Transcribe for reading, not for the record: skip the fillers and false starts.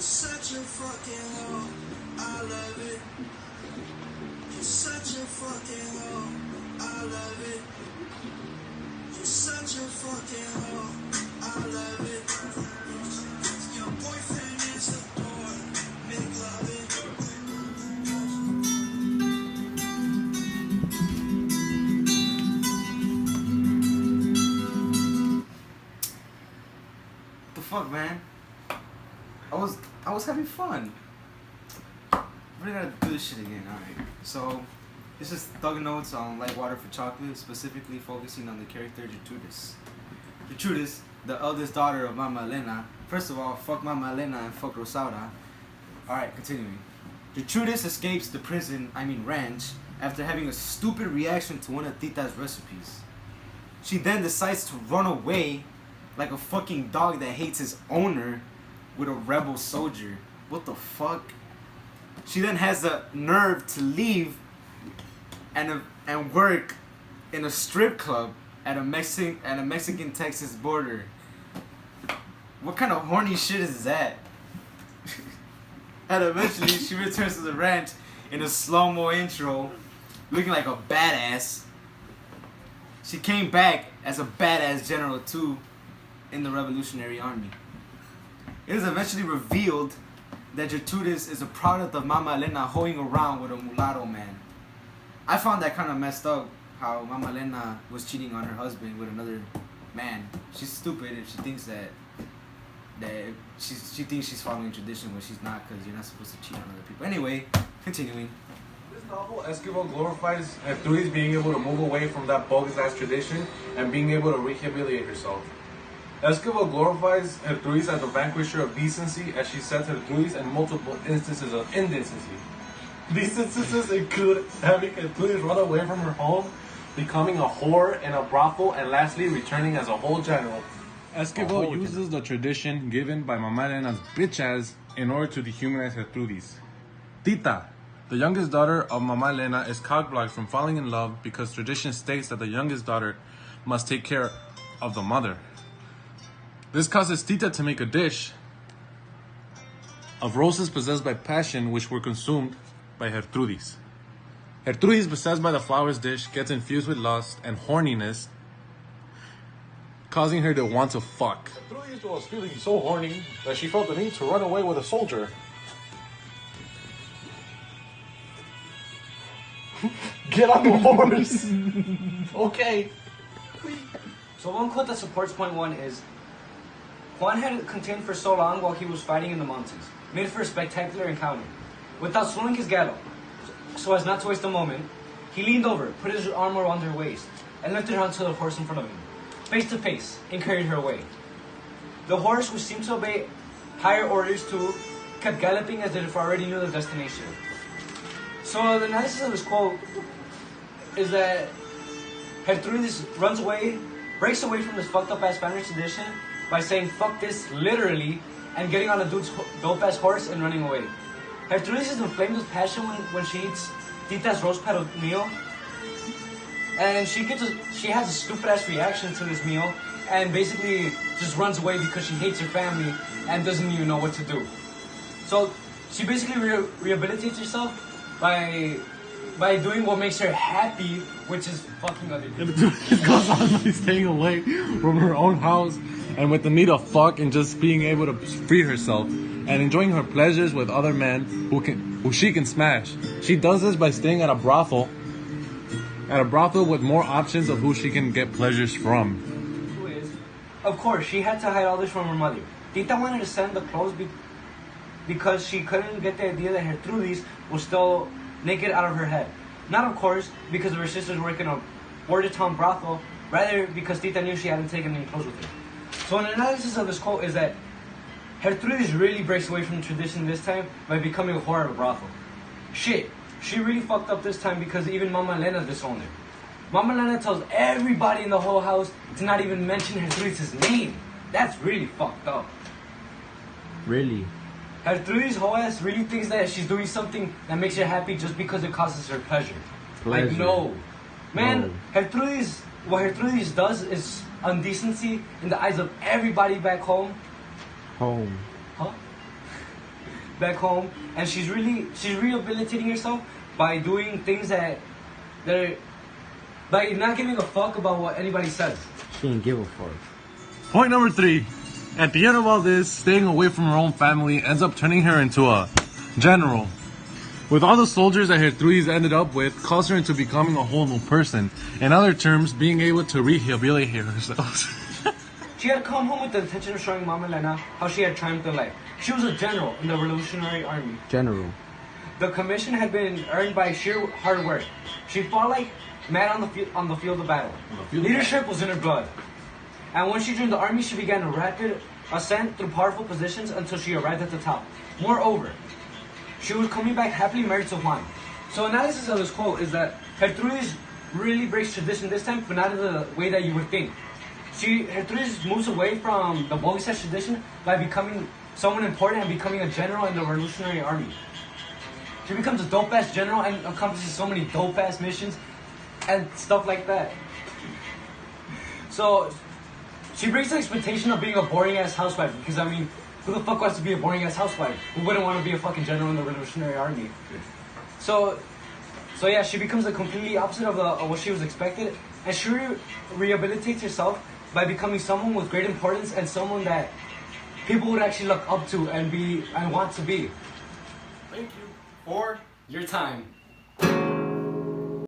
such a fucking hoe. I love it. You're such a fucking hoe. I love it. You're such a fucking hoe. I love it. Your boyfriend is a boy. Make love it. What the fuck, man? I was having fun. We're gonna do this shit again, alright. So, this is Thug Notes on Light Water for Chocolate, specifically focusing on the character Gertrudis. Gertrudis, the eldest daughter of Mama Elena. First of all, fuck Mama Elena and fuck Rosaura. Alright, continuing. Gertrudis escapes the ranch, after having a stupid reaction to one of Tita's recipes. She then decides to run away like a fucking dog that hates his owner with a rebel soldier. What the fuck? She then has the nerve to leave and work in a strip club at a Mexican-Texas border. What kind of horny shit is that? And eventually she returns to the ranch in a slow-mo intro, looking like a badass. She came back as a badass general too in the Revolutionary Army. It is eventually revealed that Gertrudis is a product of Mama Elena hoeing around with a mulatto man. I found that kind of messed up, how Mama Elena was cheating on her husband with another man. She's stupid if she thinks that she thinks she's following tradition when she's not, because you're not supposed to cheat on other people. Anyway, continuing. This novel, Esquivel glorifies Gertrudis being able to move away from that bogus-ass tradition and being able to rehabilitate herself. Esquivel glorifies Gertrudis as the vanquisher of decency, as she sets Gertrudis in multiple instances of indecency. These instances include having Gertrudis run away from her home, becoming a whore in a brothel, and lastly returning as a whole general. Esquivel uses the tradition given by Mama Elena's bitch ass in order to dehumanize Gertrudis. Tita, the youngest daughter of Mama Elena, is cockblocked from falling in love because tradition states that the youngest daughter must take care of the mother. This causes Tita to make a dish of roses possessed by passion, which were consumed by Gertrudis. Gertrudis, possessed by the flowers dish, gets infused with lust and horniness, causing her to want to fuck. Gertrudis was feeling so horny that she felt the need to run away with a soldier. Get on the horse! Okay. So one quote that supports point one is, Juan had contained for so long while he was fighting in the mountains, made for a spectacular encounter. Without slowing his gallop, so as not to waste a moment, he leaned over, put his arm around her waist, and lifted her onto the horse in front of him, face to face, and carried her away. The horse, which seemed to obey higher orders too, kept galloping as if it already knew the destination. So the analysis of this quote is that Gertrudis breaks away from this fucked up ass Spanish tradition by saying fuck this literally and getting on a dude's dope ass horse and running away. Gertrudis is inflamed with passion when she eats Tita's roast pedal meal, and she has a stupid ass reaction to this meal and basically just runs away because she hates her family and doesn't even know what to do. So she basically rehabilitates herself by doing what makes her happy, which is fucking other people. It goes on by staying away from her own house and with the need of fuck and just being able to free herself and enjoying her pleasures with other men who she can smash. She does this by staying at a brothel with more options of who she can get pleasures from. Of course, she had to hide all this from her mother. Tita wanted to send the clothes because she couldn't get the idea that Gertrudis was still naked out of her head. Not, of course, because of her sisters working a border town brothel, rather because Tita knew she hadn't taken any clothes with her. So an analysis of this quote is that Gertrudis really breaks away from the tradition this time by becoming a whore of a brothel. Shit, she really fucked up this time because even Mama Elena disowned her. Mama Elena tells everybody in the whole house to not even mention Gertrudis' name. That's really fucked up. Really? Gertrudis' whole ass really thinks that she's doing something that makes her happy just because it causes her pleasure. Like, no. Man, No. what Gertrudis does is undecency in the eyes of everybody back home. Home. Huh? back home, and she's rehabilitating herself by doing things that are by not giving a fuck about what anybody says. She didn't give a fuck. Point number 3. At the end of all this, staying away from her own family ends up turning her into a general. With all the soldiers that Gertrudis ended up with, caused her into becoming a whole new person. In other terms, being able to rehabilitate herself. She had come home with the intention of showing Mama Elena how she had triumphed in life. She was a general in the Revolutionary Army. General. The commission had been earned by sheer hard work. She fought like mad on the field of battle. Leadership was in her blood. And when she joined the army, she began a rapid ascent through powerful positions until she arrived at the top. Moreover, she was coming back happily married to Juan. So analysis of this quote is that Gertrudis really breaks tradition this time, but not in the way that you would think. Gertrudis moves away from the bogus tradition by becoming someone important and becoming a general in the Revolutionary Army. She becomes a dope-ass general and accomplishes so many dope-ass missions and stuff like that. So, she breaks the expectation of being a boring-ass housewife, because, I mean, who the fuck wants to be a boring-ass housewife? Who wouldn't want to be a fucking general in the Revolutionary Army? So yeah, she becomes the completely opposite of what she was expected, and she rehabilitates herself by becoming someone with great importance and someone that people would actually look up to and want to be. Thank you for your time.